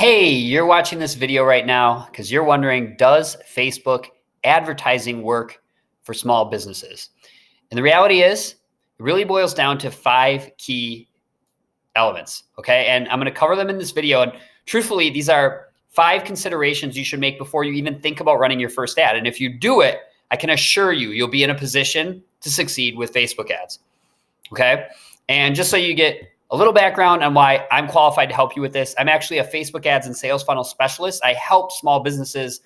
Hey, you're watching this video right now because you're wondering, does Facebook advertising work for small businesses? And the reality is, it really boils down to 5 key elements. Okay. And I'm going to cover them in this video. And truthfully, these are 5 considerations you should make before you even think about running your first ad. And if you do it, I can assure you, you'll be in a position to succeed with Facebook ads. Okay. And just so you get a little background on why I'm qualified to help you with this, I'm actually a Facebook ads and sales funnel specialist. I help small businesses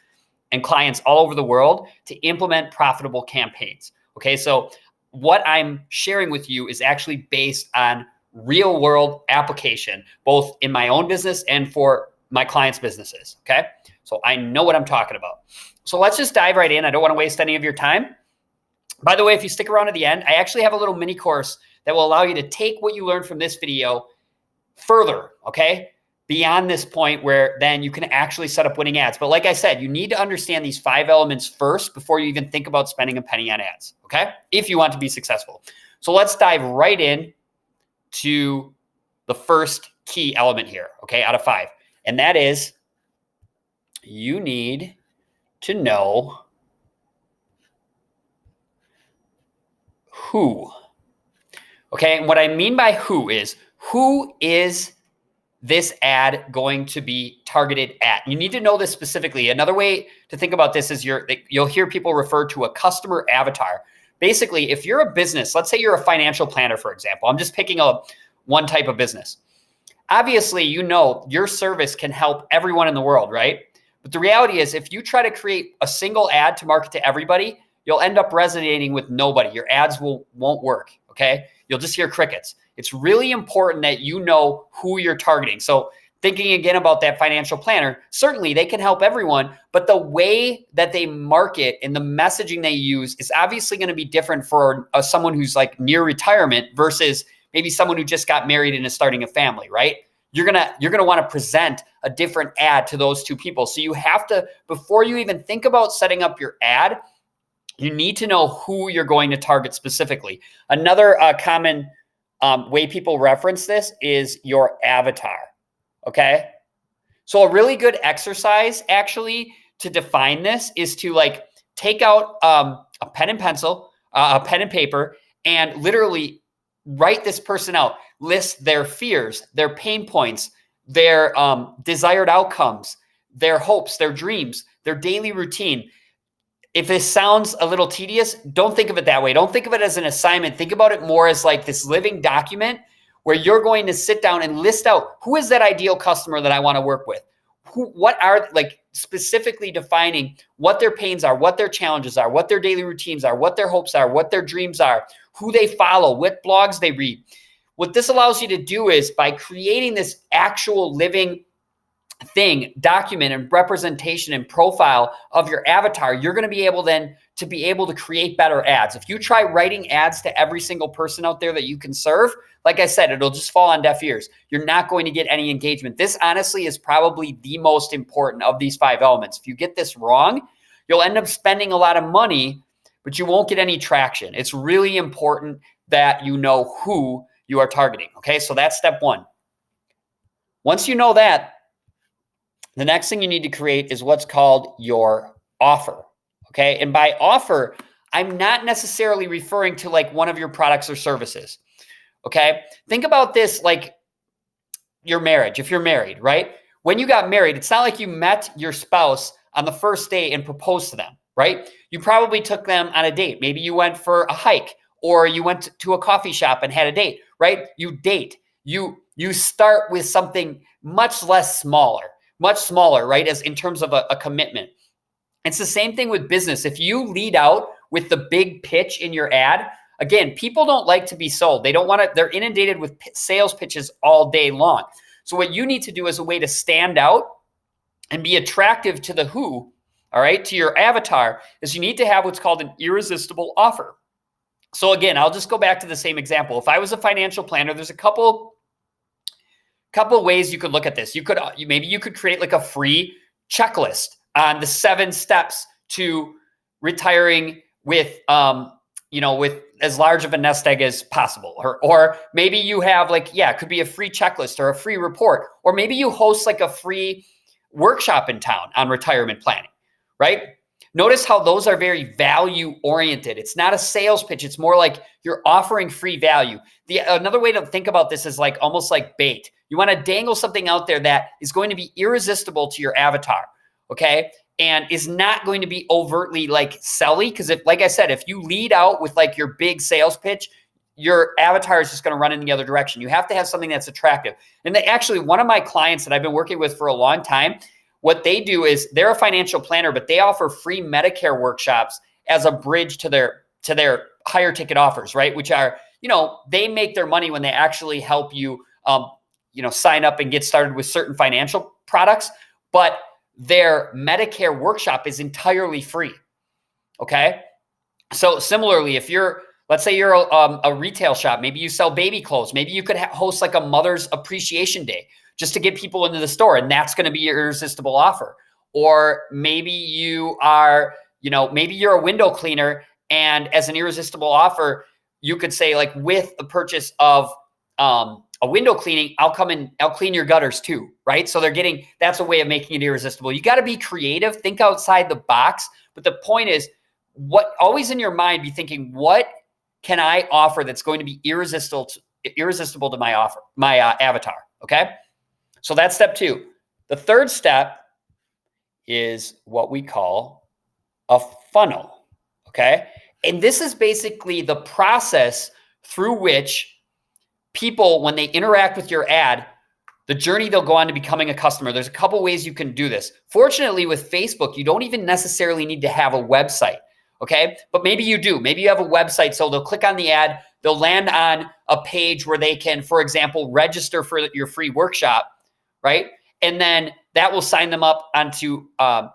and clients all over the world to implement profitable campaigns. Okay. So what I'm sharing with you is actually based on real world application, both in my own business and for my clients' businesses. Okay. So I know what I'm talking about. So let's just dive right in. I don't want to waste any of your time. By the way, if you stick around to the end, I actually have a little mini course that will allow you to take what you learned from this video further, okay? Beyond this point where then you can actually set up winning ads. But like I said, you need to understand these 5 elements first before you even think about spending a penny on ads, okay? If you want to be successful. So let's dive right in to the first key element here, okay, out of 5. And that is you need to know who. Okay, and what I mean by who is this ad going to be targeted at? You need to know this specifically. Another way to think about this is you'll hear people refer to a customer avatar. Basically, if you're a business, let's say you're a financial planner, for example. I'm just picking one type of business. Obviously, you know your service can help everyone in the world, right? But the reality is if you try to create a single ad to market to everybody, you'll end up resonating with nobody. Your ads won't work, okay? You'll just hear crickets. It's really important that you know who you're targeting. So thinking again about that financial planner, certainly they can help everyone, but the way that they market and the messaging they use is obviously going to be different for someone who's like near retirement versus maybe someone who just got married and is starting a family, right? You're gonna want to present a different ad to those two people. So you have to, before you even think about setting up your ad, you need to know who you're going to target specifically. Another common way people reference this is your avatar, okay? So a really good exercise actually to define this is to take out a pen and pencil, a pen and paper, and literally write this person out. List their fears, their pain points, their desired outcomes, their hopes, their dreams, their daily routine. If this sounds a little tedious, don't think of it that way. Don't think of it as an assignment. Think about it more as like this living document where you're going to sit down and list out who is that ideal customer that I want to work with? What are, specifically defining what their pains are, what their challenges are, what their daily routines are, what their hopes are, what their dreams are, who they follow, what blogs they read. What this allows you to do is by creating this actual living thing, document and representation and profile of your avatar, you're going to be able then to be able to create better ads. If you try writing ads to every single person out there that you can serve, like I said, it'll just fall on deaf ears. You're not going to get any engagement. This honestly is probably the most important of these 5 elements. If you get this wrong, you'll end up spending a lot of money, but you won't get any traction. It's really important that you know who you are targeting. Okay, so that's step 1. Once you know that, the next thing you need to create is what's called your offer, okay? And by offer, I'm not necessarily referring to one of your products or services, okay? Think about this like your marriage, if you're married, right? When you got married, it's not like you met your spouse on the first day and proposed to them, right? You probably took them on a date. Maybe you went for a hike or you went to a coffee shop and had a date, right? You date. You start with something much smaller, right? As in terms of a commitment. It's the same thing with business. If you lead out with the big pitch in your ad, again, people don't like to be sold. They don't want to, they're inundated with sales pitches all day long. So what you need to do as a way to stand out and be attractive to the who, all right, to your avatar, is you need to have what's called an irresistible offer. So again, I'll just go back to the same example. If I was a financial planner, there's a couple ways you could look at this. Maybe you could create a free checklist on the 7 steps to retiring with with as large of a nest egg as possible. Or maybe you have it could be a free checklist or a free report, or maybe you host a free workshop in town on retirement planning, right? Notice how those are very value oriented. It's not a sales pitch. It's more like you're offering free value. Another way to think about this is almost like bait. You want to dangle something out there that is going to be irresistible to your avatar, okay? And is not going to be overtly selly. Because like I said, if you lead out with your big sales pitch, your avatar is just going to run in the other direction. You have to have something that's attractive. And actually, one of my clients that I've been working with for a long time, what they do is they're a financial planner, but they offer free Medicare workshops as a bridge to their higher ticket offers, right? Which are, they make their money when they actually help you, sign up and get started with certain financial products. But their Medicare workshop is entirely free. Okay. So similarly, let's say you're a retail shop, maybe you sell baby clothes, maybe you could host a Mother's Appreciation Day just to get people into the store. And that's going to be your irresistible offer. Or maybe you are, maybe you're a window cleaner, and as an irresistible offer, you could say with the purchase of a window cleaning, I'll clean your gutters too, right? So that's a way of making it irresistible. You got to be creative, think outside the box. But the point is, always in your mind, be thinking, what can I offer that's going to be irresistible to my avatar? Okay. So that's step 2. The third step is what we call a funnel. Okay. And this is basically the process through which people, when they interact with your ad, the journey they'll go on to becoming a customer. There's a couple ways you can do this. Fortunately, with Facebook, you don't even necessarily need to have a website. Okay. But maybe you do. Maybe you have a website. So they'll click on the ad. They'll land on a page where they can, for example, register for your free workshop, right? And then that will sign them up onto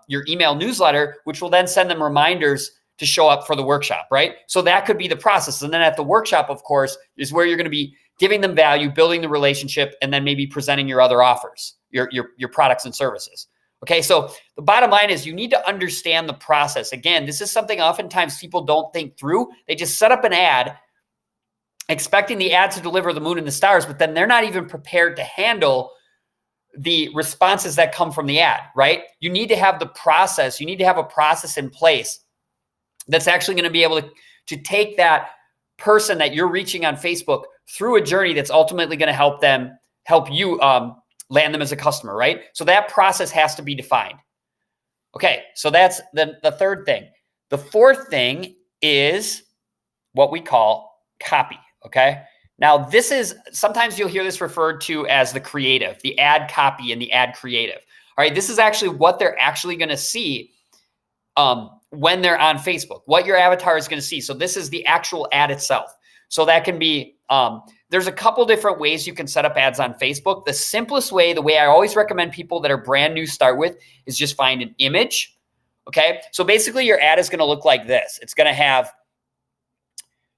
your email newsletter, which will then send them reminders to show up for the workshop, right? So that could be the process. And then at the workshop, of course, is where you're going to be giving them value, building the relationship, and then maybe presenting your other offers, your products and services. Okay, so the bottom line is you need to understand the process. Again, this is something oftentimes people don't think through. They just set up an ad, expecting the ad to deliver the moon and the stars, but then they're not even prepared to handle the responses that come from the ad, right? You need to have the process. You need to have a process in place that's actually going to be able to take that person that you're reaching on Facebook through a journey that's ultimately going to help you land them as a customer, right? So that process has to be defined. Okay, so that's the third thing. The fourth thing is what we call copy, okay? Now, this is, sometimes you'll hear this referred to as the creative, the ad copy and the ad creative. All right, this is actually what they're actually going to see when they're on Facebook, what your avatar is going to see. So this is the actual ad itself. So that can be, there's a couple different ways you can set up ads on Facebook. The simplest way, the way I always recommend people that are brand new start with, is just find an image, okay? So basically your ad is going to look like this. It's going to have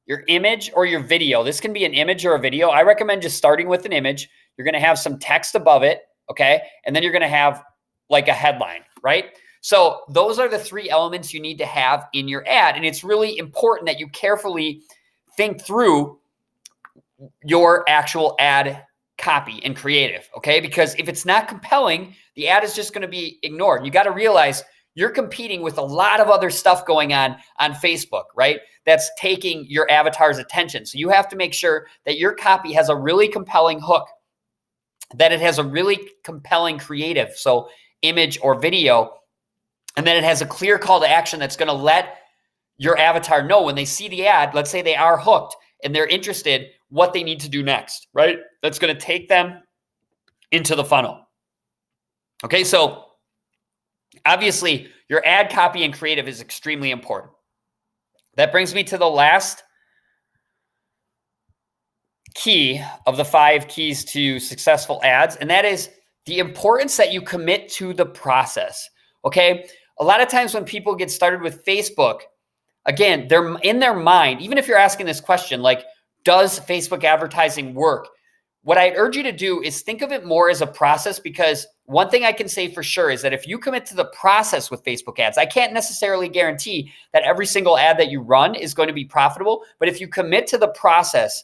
your image or your video. This can be an image or a video. I recommend just starting with an image. You're going to have some text above it, okay? And then you're going to have like a headline, right? So those are the three elements you need to have in your ad. And it's really important that you carefully think through your actual ad copy and creative, okay? Because if it's not compelling, the ad is just going to be ignored. You got to realize you're competing with a lot of other stuff going on Facebook, right? That's taking your avatar's attention. So you have to make sure that your copy has a really compelling hook, that it has a really compelling creative, so image or video, and then it has a clear call to action that's going to let your avatar know when they see the ad, let's say they are hooked and they're interested, what they need to do next, right? That's going to take them into the funnel. Okay, so obviously your ad copy and creative is extremely important. That brings me to the last key of the 5 keys to successful ads, and that is the importance that you commit to the process. Okay, a lot of times when people get started with Facebook, again, they're in their mind, even if you're asking this question, like, does Facebook advertising work? what I'd urge you to do is think of it more as a process, because one thing I can say for sure is that if you commit to the process with Facebook ads, I can't necessarily guarantee that every single ad that you run is going to be profitable. But if you commit to the process,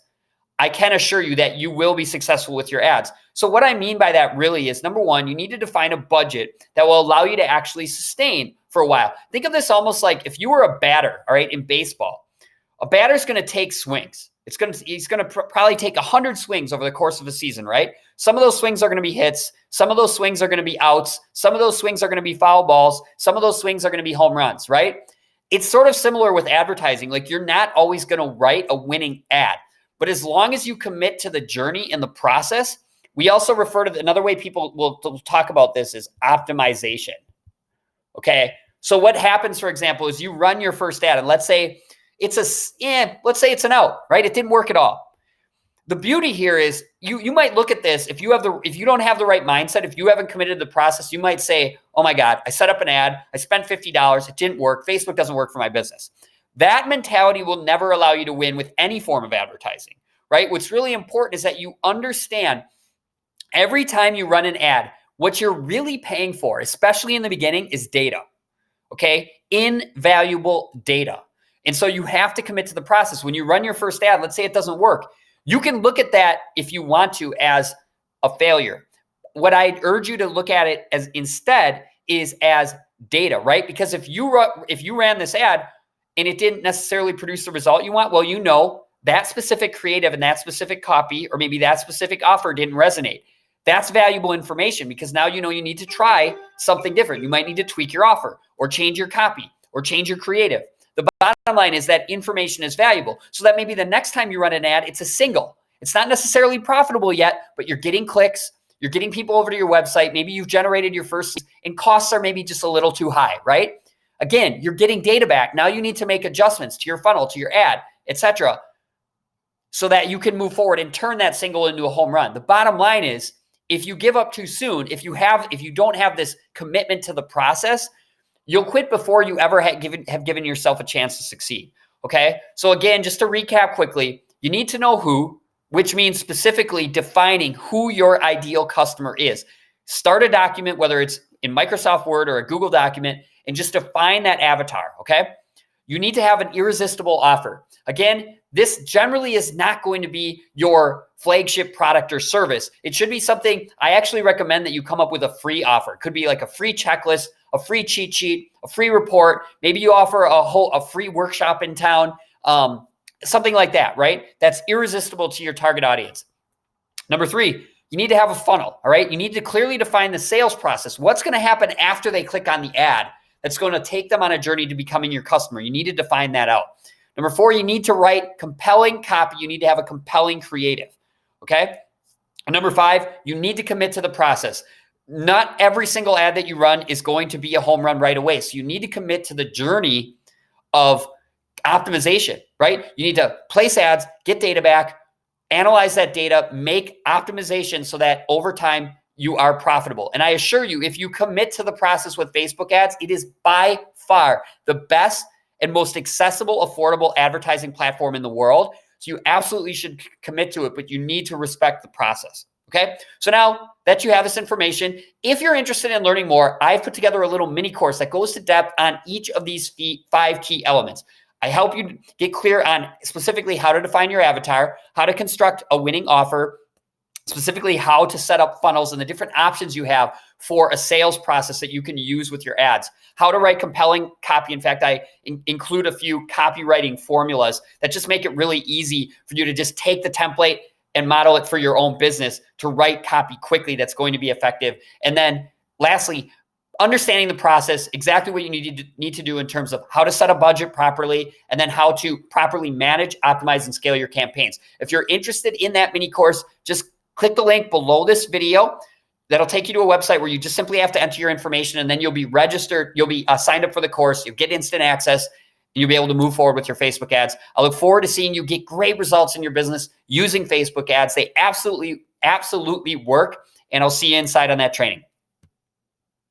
I can assure you that you will be successful with your ads. So what I mean by that really is, number one, you need to define a budget that will allow you to actually sustain for a while. Think of this almost like if you were a batter, all right, in baseball. A batter's going to take swings. He's going to probably take 100 swings over the course of a season, right? Some of those swings are going to be hits. Some of those swings are going to be outs. Some of those swings are going to be foul balls. Some of those swings are going to be home runs, right? It's sort of similar with advertising. Like, you're not always going to write a winning ad, but as long as you commit to the journey and the process, we also refer to another way people will talk about this is optimization. Okay. So what happens, for example, is you run your first ad, and let's say it's an out, right? It didn't work at all. The beauty here is you might look at this, if you don't have the right mindset, if you haven't committed to the process, you might say, oh my God, I set up an ad, I spent $50, it didn't work, Facebook doesn't work for my business. That mentality will never allow you to win with any form of advertising, right? What's really important is that you understand every time you run an ad, what you're really paying for, especially in the beginning, is data, okay? Invaluable data. And so you have to commit to the process. When you run your first ad, let's say it doesn't work, you can look at that, if you want to, as a failure. What I'd urge you to look at it as instead is as data, right? Because if you ran this ad and it didn't necessarily produce the result you want, well, you know that specific creative and that specific copy, or maybe that specific offer didn't resonate. That's valuable information, because now you know you need to try something different. You might need to tweak your offer or change your copy or change your creative. The bottom line is that information is valuable, so that maybe the next time you run an ad, it's a single. It's not necessarily profitable yet, but you're getting clicks. You're getting people over to your website. Maybe you've generated your first, and costs are maybe just a little too high, right? Again, you're getting data back. Now you need to make adjustments to your funnel, to your ad, etc., so that you can move forward and turn that single into a home run. The bottom line is, if you give up too soon, if you don't have this commitment to the process, you'll quit before you ever have given yourself a chance to succeed. Okay. So again, just to recap quickly, you need to know who, which means specifically defining who your ideal customer is. Start a document, whether it's in Microsoft Word or a Google document, and just define that avatar. Okay. You need to have an irresistible offer. Again, this generally is not going to be your flagship product or service. It should be something, I actually recommend that you come up with a free offer. It could be like a free checklist, a free cheat sheet, a free report. Maybe you offer a free workshop in town, something like that, right? That's irresistible to your target audience. Number three, you need to have a funnel, all right? You need to clearly define the sales process. What's going to happen after they click on the ad that's going to take them on a journey to becoming your customer? You need to define that out. Number four, you need to write compelling copy. You need to have a compelling creative, okay? And number five, you need to commit to the process. Not every single ad that you run is going to be a home run right away. So you need to commit to the journey of optimization, right? You need to place ads, get data back, analyze that data, make optimization so that over time you are profitable. And I assure you, if you commit to the process with Facebook ads, it is by far the best and most accessible, affordable advertising platform in the world. So you absolutely should commit to it, but you need to respect the process. Okay. So now that you have this information, if you're interested in learning more, I've put together a little mini course that goes to depth on each of these 5 key elements. I help you get clear on specifically how to define your avatar, how to construct a winning offer, specifically how to set up funnels and the different options you have for a sales process that you can use with your ads, how to write compelling copy. In fact, I include a few copywriting formulas that just make it really easy for you to just take the template and model it for your own business to write copy quickly that's going to be effective. And then lastly, understanding the process, exactly what you need to do in terms of how to set a budget properly, and then how to properly manage, optimize, and scale your campaigns. If you're interested in that mini course, just click the link below this video. That'll take you to a website where you just simply have to enter your information, and then you'll be registered. You'll be signed up for the course. You'll get instant access, and you'll be able to move forward with your Facebook ads. I look forward to seeing you get great results in your business using Facebook ads. They absolutely work, and I'll see you inside on that training.